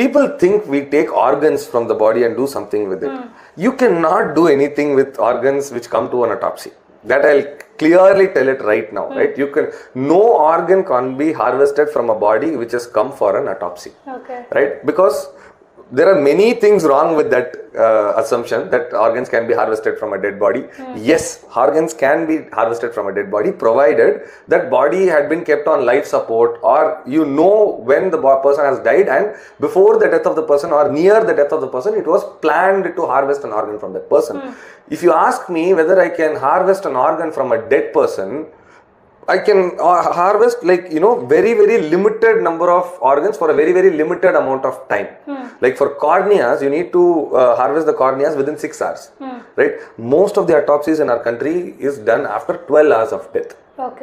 people think we take organs from the body and do something with it. You cannot do anything with organs which come to an autopsy. That I'll clearly tell it right now, right? No organ can be harvested from a body which has come for an autopsy, right? Because there are many things wrong with that assumption that organs can be harvested from a dead body. Yes, organs can be harvested from a dead body provided that body had been kept on life support, or when the person has died and before the death of the person or near the death of the person, it was planned to harvest an organ from that person. If you ask me whether I can harvest an organ from a dead person, I can harvest very, very limited number of organs for a very, very limited amount of time. Like for corneas, you need to harvest the corneas within 6 hours, right? Most of the autopsies in our country is done after 12 hours of death.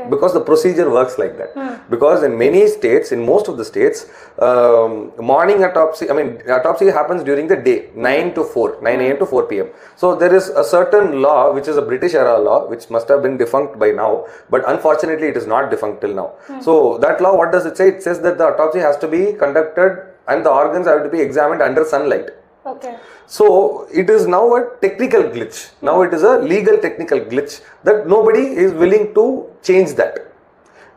Because the procedure works like that. Because in many states, in most of the states, morning autopsy, autopsy happens during the day, 9 a.m. to 4 p.m. So there is a certain law, which is a British era law, which must have been defunct by now, but unfortunately it is not defunct till now. So that law, what does it say? It says that the autopsy has to be conducted and the organs have to be examined under sunlight. So it is now a technical glitch. Now it is a legal technical glitch that nobody is willing to change that.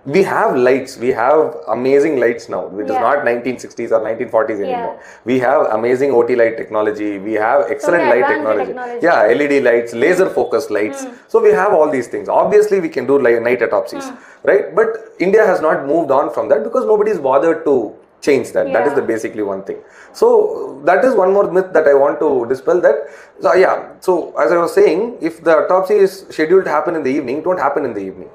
We have lights. We have amazing lights now. It is not 1960s or 1940s anymore. We have amazing OT light technology. We have excellent light technology. Yeah, LED lights, laser focused lights. So we have all these things. Obviously, we can do night autopsies, right? But India has not moved on from that because nobody is bothered to change that. That is the basically one thing. So that is one more myth that I want to dispel. So as I was saying, if the autopsy is scheduled to happen in the evening, it won't happen in the evening,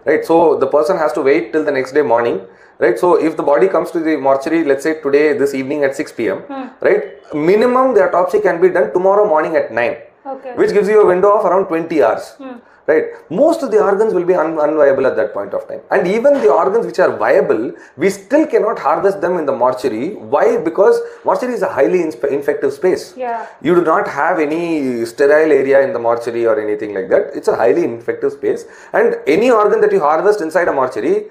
right? So the person has to wait till the next day morning, right? So if the body comes to the mortuary, let's say this evening at 6 p.m, right? Minimum the autopsy can be done tomorrow morning at 9, which gives you a window of around 20 hours. Right, most of the organs will be unviable at that point of time, and even the organs which are viable, we still cannot harvest them in the mortuary. Why? Because mortuary is a highly infective space. You do not have any sterile area in the mortuary or anything like that. It's a highly infective space, and any organ that you harvest inside a mortuary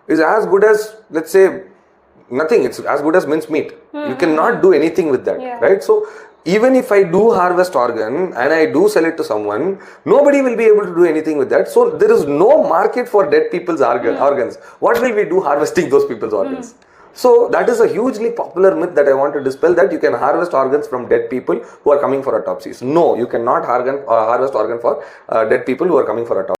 is as good as, let's say, nothing. It's as good as minced meat. You cannot do anything with that, right? So even if I do harvest organ and I do sell it to someone, nobody will be able to do anything with that. So there is no market for dead people's organs. What will we do harvesting those people's organs? So that is a hugely popular myth that I want to dispel, that you can harvest organs from dead people who are coming for autopsies. No, you cannot harvest organ for dead people who are coming for autopsies.